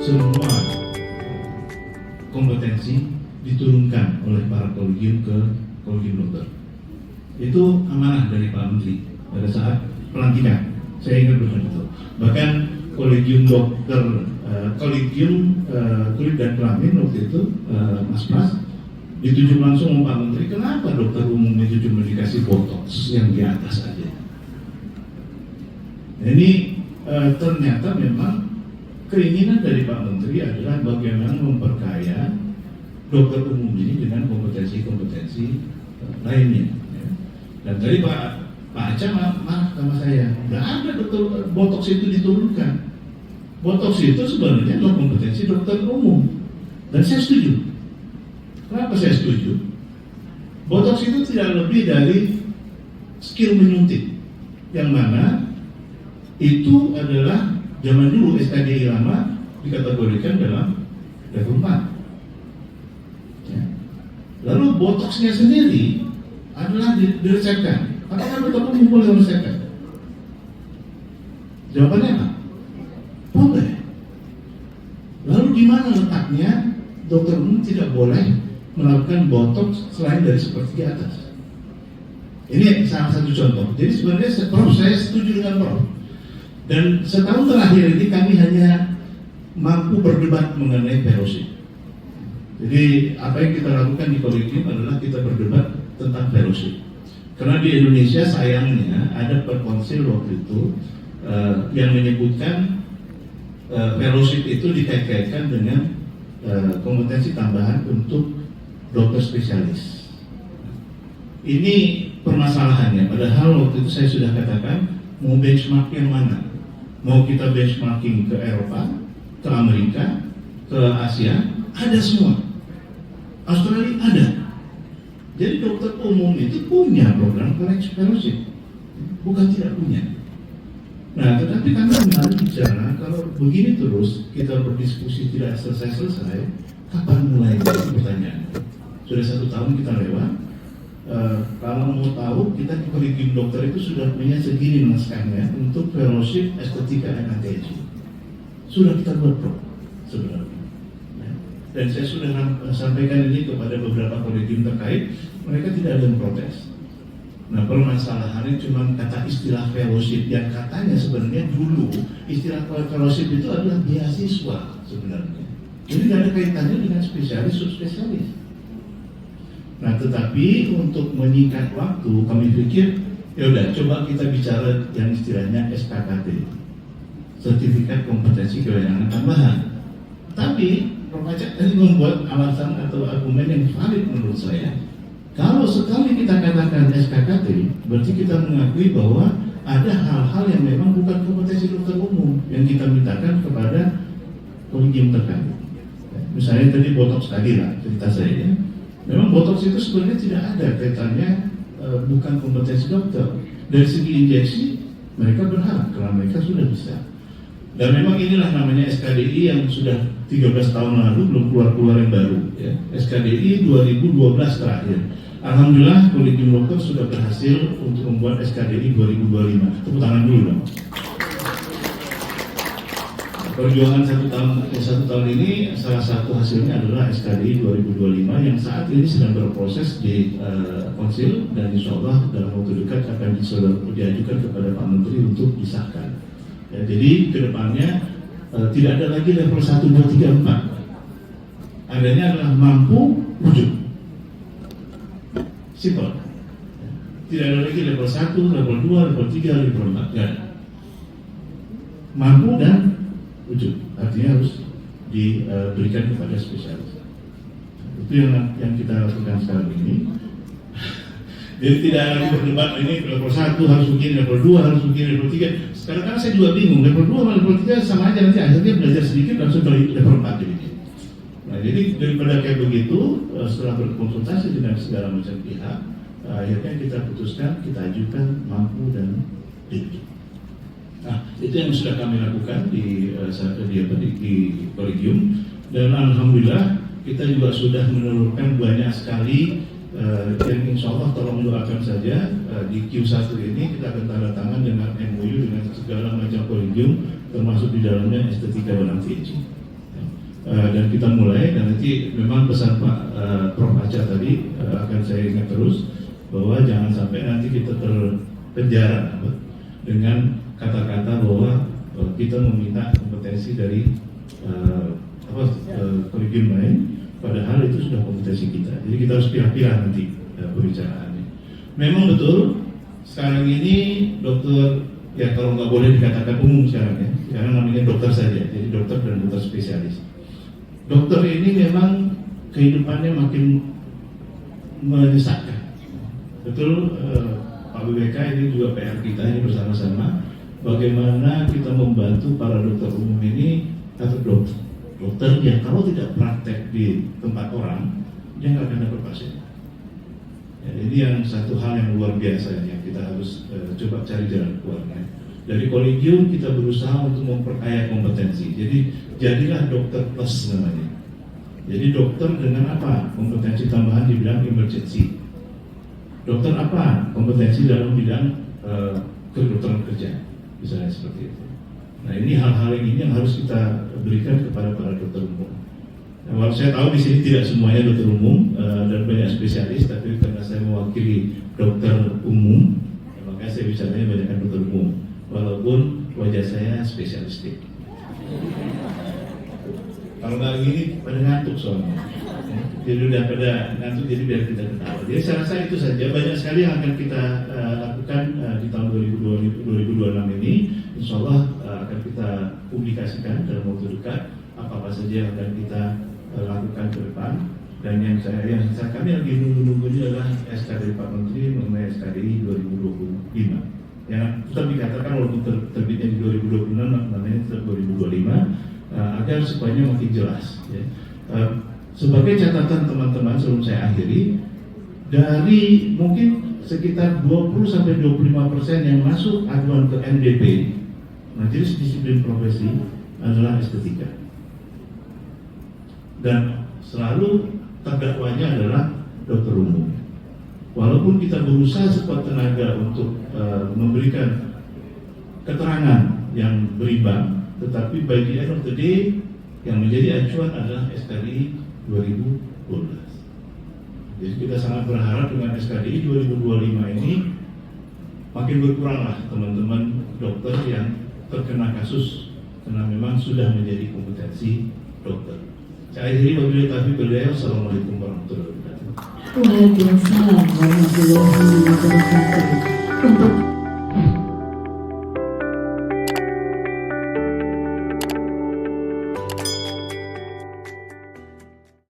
semua kompetensi diturunkan oleh para kolegium ke kolegium dokter. Itu amanah dari Pak Menteri pada saat pelantikan. Saya ingat betul itu. Bahkan kolegium dokter, kolegium kulit dan kelamin waktu itu, Mas Pras, ditunjuk langsung oleh Pak Menteri. Kenapa dokter umum itu cuma dikasih botox yang di atas aja? Ini ternyata memang keinginan dari Pak Menteri adalah bagaimana memperkaya dokter umum ini dengan kompetensi-kompetensi lainnya. Dan tadi Pak Aca marah sama saya, nggak ada dokter botox itu diturunkan. Botox itu sebenarnya adalah kompetensi dokter umum, dan saya setuju. Kenapa saya setuju? Botox itu tidak lebih dari skill menyuntik, yang mana itu adalah zaman dulu SKDI lama dikategorikan dalam level 4. Ya. Lalu botoxnya sendiri adalah diresepkan. Apakah dokter umum boleh meresepkan? Jawabannya apa? Boleh. Lalu di mana letaknya dokter umum tidak boleh melakukan botox selain dari seperti di atas? Ini salah satu contoh. Jadi sebenarnya Prof, saya setuju dengan Prof. Dan setahun terakhir ini kami hanya mampu berdebat mengenai fellowship. Jadi apa yang kita lakukan di kolegium adalah kita berdebat tentang fellowship. Karena di Indonesia sayangnya ada perkonsil waktu itu yang menyebutkan fellowship itu dikait-kaitkan dengan kompetensi tambahan untuk dokter spesialis. Ini permasalahannya. Padahal waktu itu saya sudah katakan mau benchmark yang mana? Mau kita benchmarking ke Eropa, ke Amerika, ke Asia, ada semua. Australia ada. Jadi dokter umum itu punya program fellowship, bukan tidak punya. Nah, tetapi kami harus bicara kalau begini terus kita berdiskusi tidak selesai-selesai, kapan mulai itu pertanyaan? Sudah 1 tahun kita lewat. Kalau mau tahu, kita di kolegium dokter itu sudah punya segini naskahnya untuk fellowship estetika dan anestesi. Sudah kita buat sebenarnya. Dan saya sudah sampaikan ini kepada beberapa kolegium terkait, mereka tidak ada yang protes. Nah, permasalahannya cuma kata istilah fellowship yang katanya sebenarnya dulu istilah fellowship itu adalah beasiswa sebenarnya. Jadi tidak ada kaitannya dengan spesialis subspesialis. Nah, tetapi untuk menyingkat waktu, kami pikir, ya udah, coba kita bicara yang istilahnya SKKT, Sertifikat Kompetensi Kewenangan Tambahan. Tapi Prof. Acak tadi membuat alasan atau argumen yang valid menurut saya. Kalau sekali kita katakan SKKT, berarti kita mengakui bahwa ada hal-hal yang memang bukan kompetensi dokter umum yang kita mintakan kepada kolegium terkait. Misalnya tadi botox tadi lah cerita saya ya. Memang botox itu sebenarnya tidak ada kaitannya, bukan kompetensi dokter. Dari segi injeksi mereka berhak karena mereka sudah bisa. Dan memang inilah namanya SKDI yang sudah 13 tahun lalu belum keluar yang baru ya. SKDI 2012 terakhir. Alhamdulillah kolegium dokter sudah berhasil untuk membuat SKDI 2025. Tepuk tangan dulu dong. Perjuangan 1 tahun ini salah satu hasilnya adalah SKDI 2025 yang saat ini sedang berproses di konsil dan insya Allah dalam waktu dekat akan diajukan kepada Pak Menteri untuk disahkan. Ya, jadi kedepannya tidak ada lagi level 1, 2, 3, 4. Adanya adalah mampu wujud. Simple. Tidak ada lagi level 1, level 2, level 3, level 4. Ya. Mampu dan wujud, artinya harus diberikan kepada spesialis. Itu yang kita lakukan sekarang ini. Jadi tidak lagi berdebat ini level 1 harus begini, level 2 harus begini, level 3. Sekarang kan saya juga bingung, level 2 sama level 3 sama aja, nanti akhirnya belajar sedikit langsung ke level 4 jadi. Nah, jadi daripada kayak begitu, setelah berkonsultasi dengan segala macam pihak, akhirnya kita putuskan, kita ajukan mampu dan tinggi. Nah, itu yang sudah kami lakukan di kolegium, dan alhamdulillah kita juga sudah menelurkan banyak sekali yang insya Allah tolong doakan saja di Q1 ini kita akan tanda tangan dengan MOU dengan segala macam kolegium termasuk di dalamnya estetika dan anestesi. dan kita mulai, dan nanti memang pesan Pak Prof. Acha tadi akan saya ingat terus bahwa jangan sampai nanti kita terpenjara dengan kata-kata bahwa kita meminta kompetensi dari kurikulum lain, padahal itu sudah kompetensi kita. Jadi kita harus pilih-pilih nanti pembicaraannya. Memang betul sekarang ini dokter, ya kalau nggak boleh dikatakan umum sekarang ya, sekarang namanya dokter saja, jadi dokter dan dokter spesialis. Dokter ini memang kehidupannya makin menyesakkan. Betul, Pak BBK, ini juga PR kita ini bersama-sama. Bagaimana kita membantu para dokter umum ini atau dokter yang kalau tidak praktek di tempat orang, dia nggak akan dapat pasien. Ya, ini yang satu hal yang luar biasa yang kita harus coba cari jalan keluarnya. Dari kolegium kita berusaha untuk memperkaya kompetensi. Jadi jadilah dokter plus namanya. Jadi dokter dengan apa? Kompetensi tambahan di bidang emergency. Dokter apa? Kompetensi dalam bidang kedokteran kerja, misalnya seperti itu. Nah, ini hal-hal ini yang harus kita berikan kepada para dokter umum. Nah, walau saya tahu di sini tidak semuanya dokter umum dan banyak spesialis, tapi karena saya mewakili dokter umum, makanya saya bicaranya banyak dokter umum. Walaupun wajah saya spesialistik. Kalau nggak gini pada ngantuk soalnya. Jadi udah pada ngantuk, jadi biar kita ketawa. Jadi saya rasa itu saja. Banyak sekali yang akan kita lakukan di tahun 2026 ini. Insya Allah akan kita publikasikan dalam waktu dekat apa saja yang akan kita lakukan ke depan. Dan yang kami lagi nunggu ini adalah SK dari Pak Menteri mengenai SKDI 2025. Yang tetap dikatakan walaupun terbitnya di 2026, namanya tetap 2025, agar supaya makin jelas. Ya. Sebagai catatan teman-teman sebelum saya akhiri, dari mungkin sekitar 20-25% yang masuk aduan ke NDP, Majelis Disiplin Profesi, adalah estetika. Dan selalu terdakwanya adalah dokter umum. Walaupun kita berusaha sekuat tenaga untuk memberikan keterangan yang berimbang, tetapi by the end of the day yang menjadi acuan adalah SKDI 2012. Jadi kita sangat berharap dengan SKDI 2025 ini makin berkuranglah teman-teman dokter yang terkena kasus, karena memang sudah menjadi kompetensi dokter. Saya akhiri wabillahi taufiq wal hidayah. Assalamualaikum warahmatullahi wabarakatuh. Waalaikumsalam warahmatullahi wabarakatuh. Untuk